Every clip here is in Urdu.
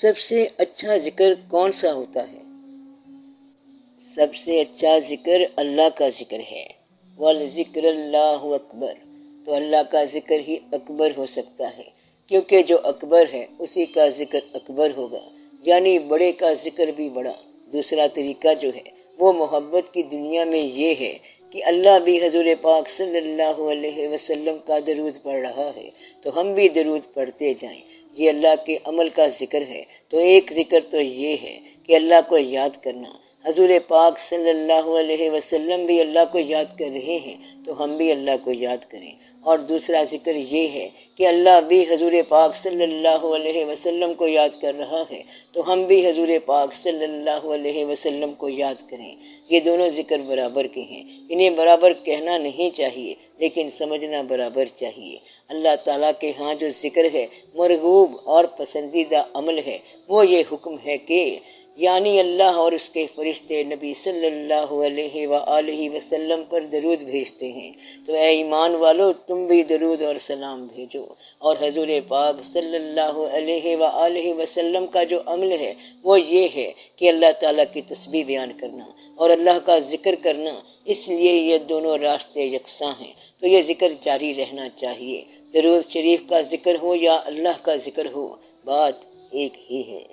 سب سے اچھا ذکر کون سا ہوتا ہے؟ سب سے اچھا ذکر اللہ کا ذکر ہے۔ وَالذِّکْرُ اللَّهُ اکبر، تو اللہ کا ذکر ہی اکبر ہو سکتا ہے، کیونکہ جو اکبر ہے اسی کا ذکر اکبر ہوگا، یعنی بڑے کا ذکر بھی بڑا۔ دوسرا طریقہ جو ہے وہ محبت کی دنیا میں یہ ہے کہ اللہ بھی حضور پاک صلی اللہ علیہ وسلم کا درود پڑھ رہا ہے تو ہم بھی درود پڑھتے جائیں، یہ اللہ کے عمل کا ذکر ہے۔ تو ایک ذکر تو یہ ہے کہ اللہ کو یاد کرنا، حضور پاک صلی اللہ علیہ وسلم بھی اللہ کو یاد کر رہے ہیں تو ہم بھی اللہ کو یاد کریں۔ اور دوسرا ذکر یہ ہے کہ اللہ بھی حضور پاک صلی اللہ علیہ وسلم کو یاد کر رہا ہے تو ہم بھی حضور پاک صلی اللہ علیہ وسلم کو یاد کریں۔ یہ دونوں ذکر برابر کے ہیں، انہیں برابر کہنا نہیں چاہیے لیکن سمجھنا برابر چاہیے۔ اللہ تعالیٰ کے ہاں جو ذکر ہے مرغوب اور پسندیدہ عمل ہے وہ یہ حکم ہے کہ یعنی اللہ اور اس کے فرشتے نبی صلی اللہ علیہ وآلہ وسلم پر درود بھیجتے ہیں، تو اے ایمان والو تم بھی درود اور سلام بھیجو۔ اور حضور پاک صلی اللہ علیہ وآلہ وسلم کا جو عمل ہے وہ یہ ہے کہ اللہ تعالیٰ کی تسبیح بیان کرنا اور اللہ کا ذکر کرنا، اس لیے یہ دونوں راستے یکساں ہیں، تو یہ ذکر جاری رہنا چاہیے۔ درود شریف کا ذکر ہو یا اللہ کا ذکر ہو، بات ایک ہی ہے۔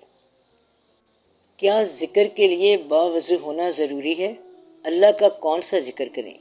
کیا ذکر کے لیے باوضو ہونا ضروری ہے؟ اللہ کا کون سا ذکر کریں؟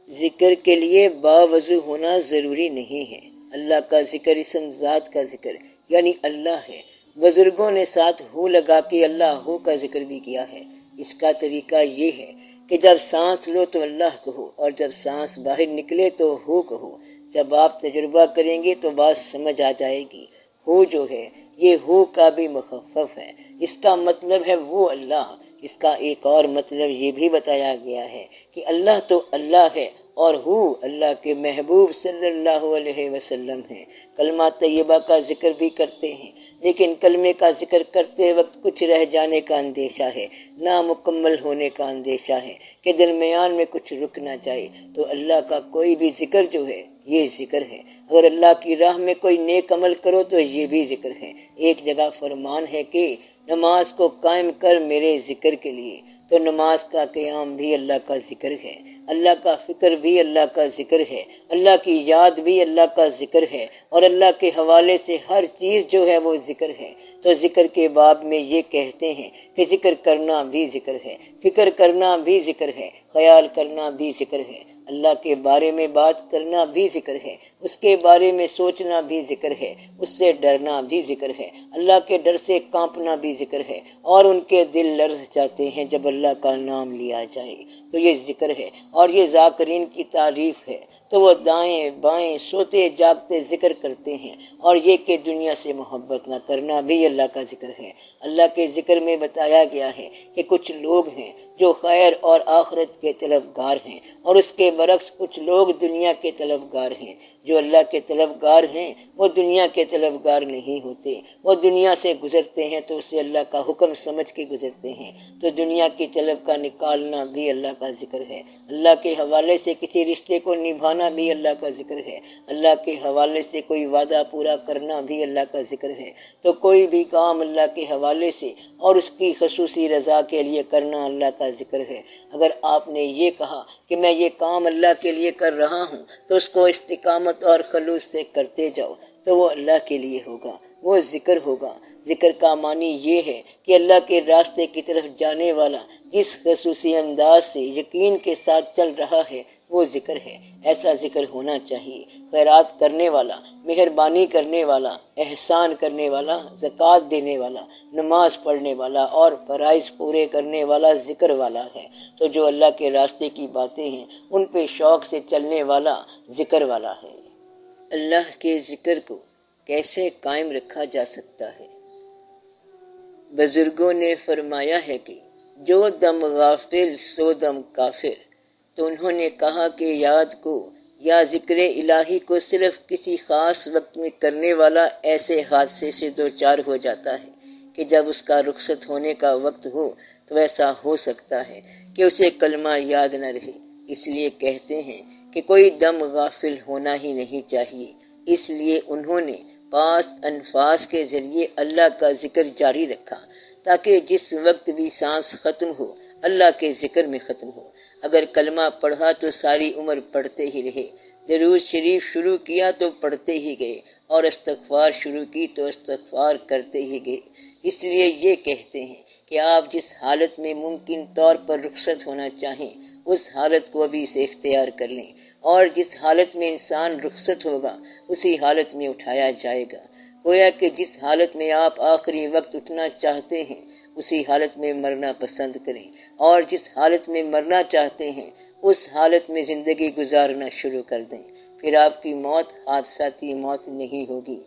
ذکر کے لیے باوضو ہونا ضروری نہیں ہے۔ اللہ کا ذکر اسم ذات کا ذکر یعنی اللہ ہے۔ بزرگوں نے ساتھ ہو لگا کے اللہ ہو کا ذکر بھی کیا ہے۔ اس کا طریقہ یہ ہے کہ جب سانس لو تو اللہ کہو اور جب سانس باہر نکلے تو ہو کہو۔ جب آپ تجربہ کریں گے تو بات سمجھ آ جائے گی۔ ہو جو ہے یہ ہو کا بھی مخفف ہے، اس کا مطلب ہے وہ اللہ۔ اس کا ایک اور مطلب یہ بھی بتایا گیا ہے کہ اللہ تو اللہ ہے اور ہو اللہ کے محبوب صلی اللہ علیہ وسلم ہیں۔ کلمہ طیبہ کا ذکر بھی کرتے ہیں لیکن کلمے کا ذکر کرتے وقت کچھ رہ جانے کا اندیشہ ہے، نامکمل ہونے کا اندیشہ ہے کہ درمیان میں کچھ رک نہ جائے۔ تو اللہ کا کوئی بھی ذکر جو ہے یہ ذکر ہے۔ اگر اللہ کی راہ میں کوئی نیک عمل کرو تو یہ بھی ذکر ہے۔ ایک جگہ فرمان ہے کہ نماز کو قائم کر میرے ذکر کے لیے، تو نماز کا قیام بھی اللہ کا ذکر ہے، اللہ کا فکر بھی اللہ کا ذکر ہے، اللہ کی یاد بھی اللہ کا ذکر ہے، اور اللہ کے حوالے سے ہر چیز جو ہے وہ ذکر ہے۔ تو ذکر کے باب میں یہ کہتے ہیں کہ ذکر کرنا بھی ذکر ہے، فکر کرنا بھی ذکر ہے، خیال کرنا بھی ذکر ہے، اللہ کے بارے میں بات کرنا بھی ذکر ہے، اس کے بارے میں سوچنا بھی ذکر ہے، اس سے ڈرنا بھی ذکر ہے، اللہ کے ڈر سے کانپنا بھی ذکر ہے، اور ان کے دل لرز جاتے ہیں جب اللہ کا نام لیا جائے، تو یہ ذکر ہے۔ اور یہ ذاکرین کی تعریف ہے، تو وہ دائیں بائیں سوتے جاگتے ذکر کرتے ہیں، اور یہ کہ دنیا سے محبت نہ کرنا بھی اللہ کا ذکر ہے۔ اللہ کے ذکر میں بتایا گیا ہے کہ کچھ لوگ ہیں جو خیر اور آخرت کے طلبگار ہیں، اور اس کے برعکس کچھ لوگ دنیا کے طلبگار ہیں۔ جو اللہ کے طلبگار ہیں وہ دنیا کے طلبگار نہیں ہوتے، وہ دنیا سے گزرتے ہیں تو اسے اللہ کا حکم سمجھ کے گزرتے ہیں۔ تو دنیا کی طلب کا نکالنا بھی اللہ کا ذکر ہے، اللہ کے حوالے سے کسی رشتے کو نبھانا بھی اللہ کا ذکر ہے، اللہ کے حوالے سے کوئی وعدہ پورا کرنا بھی اللہ کا ذکر ہے۔ تو کوئی بھی کام اللہ کے حوالے سے اور اس کی خصوصی رضا کے لیے کرنا اللہ کا ذکر ہے۔ اگر آپ نے یہ کہا کہ میں یہ کام اللہ کے لیے کر رہا ہوں تو اس کو استقامت اور خلوص سے کرتے جاؤ، تو وہ اللہ کے لیے ہوگا، وہ ذکر ہوگا۔ ذکر کا معنی یہ ہے کہ اللہ کے راستے کی طرف جانے والا جس خصوصی انداز سے یقین کے ساتھ چل رہا ہے وہ ذکر ہے، ایسا ذکر ہونا چاہیے۔ خیرات کرنے والا، مہربانی کرنے والا، احسان کرنے والا، زکوٰۃ دینے والا، نماز پڑھنے والا اور فرائض پورے کرنے والا ذکر والا ہے۔ تو جو اللہ کے راستے کی باتیں ہیں ان پہ شوق سے چلنے والا ذکر والا ہے۔ اللہ کے ذکر کو کیسے قائم رکھا جا سکتا ہے؟ بزرگوں نے فرمایا ہے کہ جو دم غافل سو دم کافر، تو انہوں نے کہا کہ یاد کو یا ذکر الہی کو صرف کسی خاص وقت میں کرنے والا ایسے حادثے سے دوچار ہو جاتا ہے کہ جب اس کا رخصت ہونے کا وقت ہو تو ایسا ہو سکتا ہے کہ اسے کلمہ یاد نہ رہے۔ اس لیے کہتے ہیں کہ کوئی دم غافل ہونا ہی نہیں چاہیے۔ اس لیے انہوں نے انفاس کے ذریعے اللہ کا ذکر جاری رکھا، تاکہ جس وقت بھی سانس ختم ہو اللہ کے ذکر میں ختم ہو۔ اگر کلمہ پڑھا تو ساری عمر پڑھتے ہی رہے، درود شریف شروع کیا تو پڑھتے ہی گئے، اور استغفار شروع کی تو استغفار کرتے ہی گئے۔ اس لیے یہ کہتے ہیں کہ آپ جس حالت میں ممکن طور پر رخصت ہونا چاہیں اس حالت کو ابھی سے اختیار کر لیں، اور جس حالت میں انسان رخصت ہوگا اسی حالت میں اٹھایا جائے گا۔ گویا کہ جس حالت میں آپ آخری وقت اٹھنا چاہتے ہیں اسی حالت میں مرنا پسند کریں، اور جس حالت میں مرنا چاہتے ہیں اس حالت میں زندگی گزارنا شروع کر دیں، پھر آپ کی موت حادثاتی موت نہیں ہوگی۔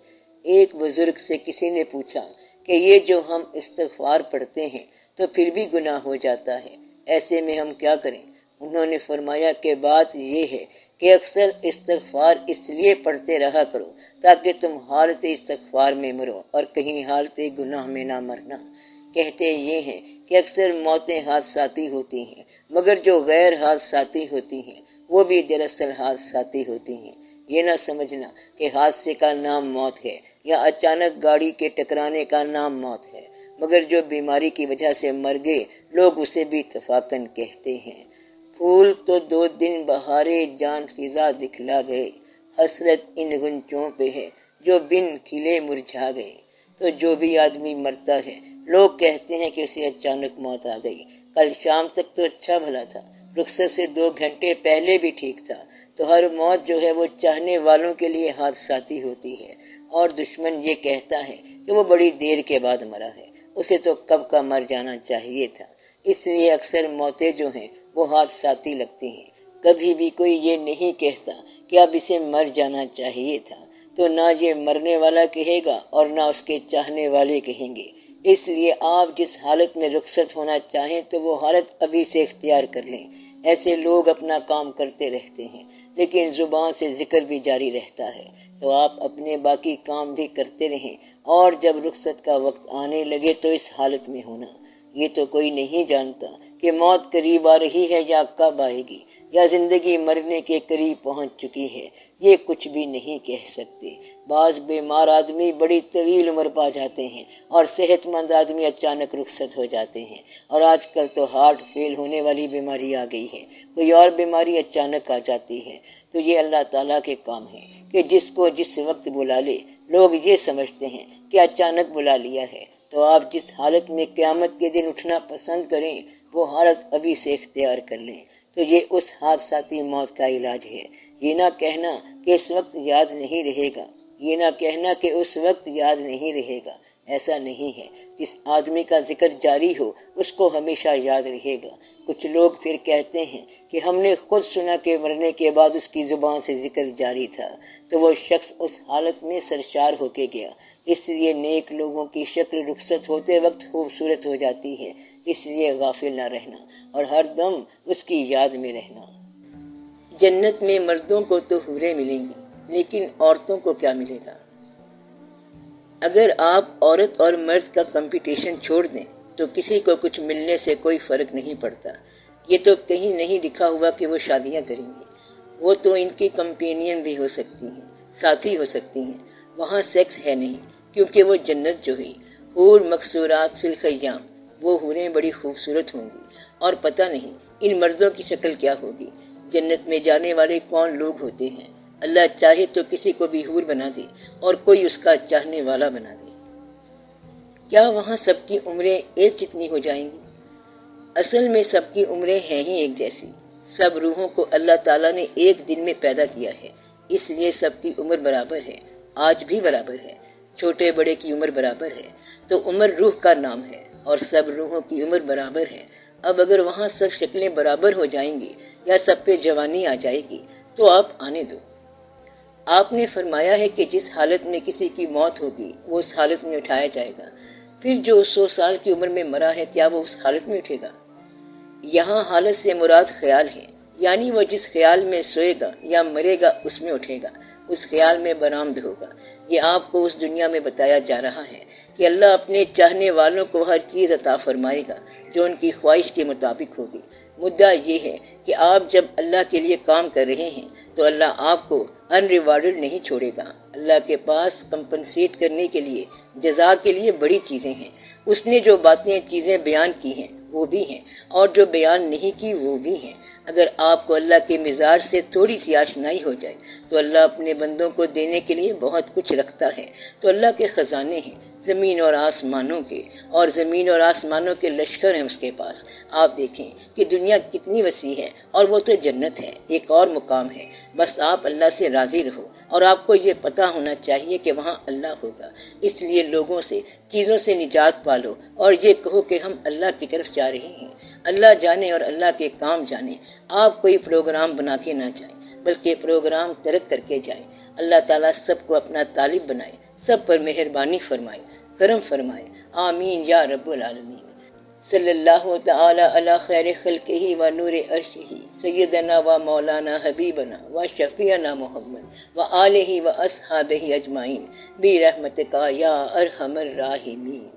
ایک بزرگ سے کسی نے پوچھا کہ یہ جو ہم استغفار پڑھتے ہیں تو پھر بھی گناہ ہو جاتا ہے، ایسے میں ہم کیا کریں؟ انہوں نے فرمایا کہ بات یہ ہے کہ اکثر استغفار اس لیے پڑھتے رہا کرو تاکہ تم حالت استغفار میں مرو اور کہیں حالت گناہ میں نہ مرنا۔ کہتے یہ ہیں کہ اکثر موتیں حادثاتی ہوتی ہیں، مگر جو غیر حادثاتی ہوتی ہیں وہ بھی دراصل حادثاتی ہوتی ہیں۔ یہ نہ سمجھنا کہ حادثے کا نام موت ہے یا اچانک گاڑی کے ٹکرانے کا نام موت ہے، مگر جو بیماری کی وجہ سے مر گئے لوگ اسے بھی اتفاقاً کہتے ہیں۔ پھول تو 2 دن بہارے جان فضا دکھلا گئے، حسرت ان غنچوں پہ ہے جو بن کھلے مرجھا گئے۔ تو جو بھی آدمی مرتا ہے لوگ کہتے ہیں کہ اسے اچانک موت آ گئی، کل شام تک تو اچھا بھلا تھا، رخصت سے 2 گھنٹے پہلے بھی ٹھیک تھا۔ تو ہر موت جو ہے وہ چاہنے والوں کے لیے حادثاتی ہوتی ہے، اور دشمن یہ کہتا ہے کہ وہ بڑی دیر کے بعد مرا ہے، اسے تو کب کا مر جانا چاہیے تھا۔ اس لیے اکثر موتیں جو ہیں وہ حادثاتی لگتی ہیں۔ کبھی بھی کوئی یہ نہیں کہتا کہ اب اسے مر جانا چاہیے تھا، تو نہ یہ مرنے والا کہے گا اور نہ اس کے چاہنے والے کہیں گے۔ اس لیے آپ جس حالت میں رخصت ہونا چاہیں تو وہ حالت ابھی سے اختیار کر لیں۔ ایسے لوگ اپنا کام کرتے رہتے ہیں لیکن زبان سے ذکر بھی جاری رہتا ہے، تو آپ اپنے باقی کام بھی کرتے رہیں، اور جب رخصت کا وقت آنے لگے تو اس حالت میں ہونا۔ یہ تو کوئی نہیں جانتا کہ موت قریب آ رہی ہے یا کب آئے گی، یا زندگی مرنے کے قریب پہنچ چکی ہے، یہ کچھ بھی نہیں کہہ سکتے۔ بعض بیمار آدمی بڑی طویل عمر پا جاتے ہیں اور صحت مند آدمی اچانک رخصت ہو جاتے ہیں، اور آج کل تو ہارٹ فیل ہونے والی بیماری آ گئی ہے، کوئی اور بیماری اچانک آ جاتی ہے۔ تو یہ اللہ تعالیٰ کے کام ہے کہ جس کو جس وقت بلا لے۔ لوگ یہ سمجھتے ہیں کہ اچانک بلا لیا ہے، تو آپ جس حالت میں قیامت کے دن اٹھنا پسند کریں وہ حالت ابھی سے اختیار کر لیں، تو یہ اس حادثاتی موت کا علاج ہے۔ یہ نہ کہنا کہ اس وقت یاد نہیں رہے گا، یہ نہ کہنا کہ اس وقت یاد نہیں رہے گا، ایسا نہیں ہے۔ جس آدمی کا ذکر جاری ہو اس کو ہمیشہ یاد رہے گا۔ کچھ لوگ پھر کہتے ہیں کہ ہم نے خود سنا کہ مرنے کے بعد اس کی زبان سے ذکر جاری تھا، تو وہ شخص اس حالت میں سرشار ہو کے گیا۔ اس لیے نیک لوگوں کی شکل رخصت ہوتے وقت خوبصورت ہو جاتی ہے، اس لیے غافل نہ رہنا اور ہر دم اس کی یاد میں رہنا۔ جنت میں مردوں کو تو حوریں ملیں گی، لیکن عورتوں کو کیا ملے گا؟ اگر آپ عورت اور مرد کا کمپٹیشن چھوڑ دیں تو کسی کو کچھ ملنے سے کوئی فرق نہیں پڑتا۔ یہ تو کہیں نہیں لکھا ہوا کہ وہ شادیاں کریں گے، وہ تو ان کی کمپینین بھی ہو سکتی ہیں، ساتھی ہو سکتی ہیں۔ وہاں سیکس ہے نہیں، کیونکہ وہ جنت جو ہے، حور مقصورات فی الخیام، وہ حوریں بڑی خوبصورت ہوں گی، اور پتہ نہیں ان مردوں کی شکل کیا ہوگی۔ جنت میں جانے والے کون لوگ ہوتے ہیں؟ اللہ چاہے تو کسی کو بھی حور بنا دے اور کوئی اس کا چاہنے والا بنا دے۔ کیا وہاں سب کی عمریں ایک جتنی ہو جائیں گی؟ اصل میں سب کی عمریں ہیں ہی ایک جیسی۔ سب روحوں کو اللہ تعالیٰ نے ایک دن میں پیدا کیا ہے، اس لیے سب کی عمر برابر ہے، آج بھی برابر ہے، چھوٹے بڑے کی عمر برابر ہے۔ تو عمر روح کا نام ہے اور سب روحوں کی عمر برابر ہے۔ اب اگر وہاں سب شکلیں برابر ہو جائیں گی یا سب پہ جوانی آ جائے گی تو آپ آنے دو۔ آپ نے فرمایا ہے کہ جس حالت میں کسی کی موت ہوگی وہ اس حالت میں اٹھایا جائے گا۔ پھر جو 100 سال کی عمر میں مرا ہے کیا وہ اس حالت میں اٹھے گا؟ یہاں حالت سے مراد خیال ہے، یعنی وہ جس خیال میں سوئے گا یا مرے گا اس میں اٹھے گا، اس خیال میں برآمد ہوگا۔ یہ آپ کو اس دنیا میں بتایا جا رہا ہے کہ اللہ اپنے چاہنے والوں کو ہر چیز عطا فرمائے گا جو ان کی خواہش کے مطابق ہوگی۔ مدعا یہ ہے کہ آپ جب اللہ کے لیے کام کر رہے ہیں تو اللہ آپ کو ان ریوارڈڈ نہیں چھوڑے گا۔ اللہ کے پاس کمپنسیٹ کرنے کے لیے، جزا کے لیے بڑی چیزیں ہیں۔ اس نے جو باتیں چیزیں بیان کی ہیں وہ بھی ہیں، اور جو بیان نہیں کی وہ بھی ہیں۔ اگر آپ کو اللہ کے مزاج سے تھوڑی سی آشنائی ہو جائے تو اللہ اپنے بندوں کو دینے کے لیے بہت کچھ رکھتا ہے۔ تو اللہ کے خزانے ہیں زمین اور آسمانوں کے، اور زمین اور آسمانوں کے لشکر ہیں اس کے پاس۔ آپ دیکھیں کہ دنیا کتنی وسیع ہے، اور وہ تو جنت ہے، ایک اور مقام ہے۔ بس آپ اللہ سے راضی رہو، اور آپ کو یہ پتہ ہونا چاہیے کہ وہاں اللہ ہوگا۔ اس لیے لوگوں سے، چیزوں سے نجات پالو، اور یہ کہو کہ ہم اللہ کی طرف جا رہے ہیں۔ اللہ جانے اور اللہ کے کام جانے۔ آپ کوئی پروگرام بنا کے نہ جائیں، بلکہ پروگرام ترک کر کے جائیں۔ اللہ تعالیٰ سب کو اپنا طالب بنائے، سب پر مہربانی فرمائے، کرم فرمائے، آمین یا رب العالمین۔ صلی اللہ تعالی علی خیر خلقہ و نور عرشہ سیدنا و مولانا حبیبنا و شفیعنا محمد و آلہ و اصحابہ اجمعین برحمتک یا ارحم الراحمین۔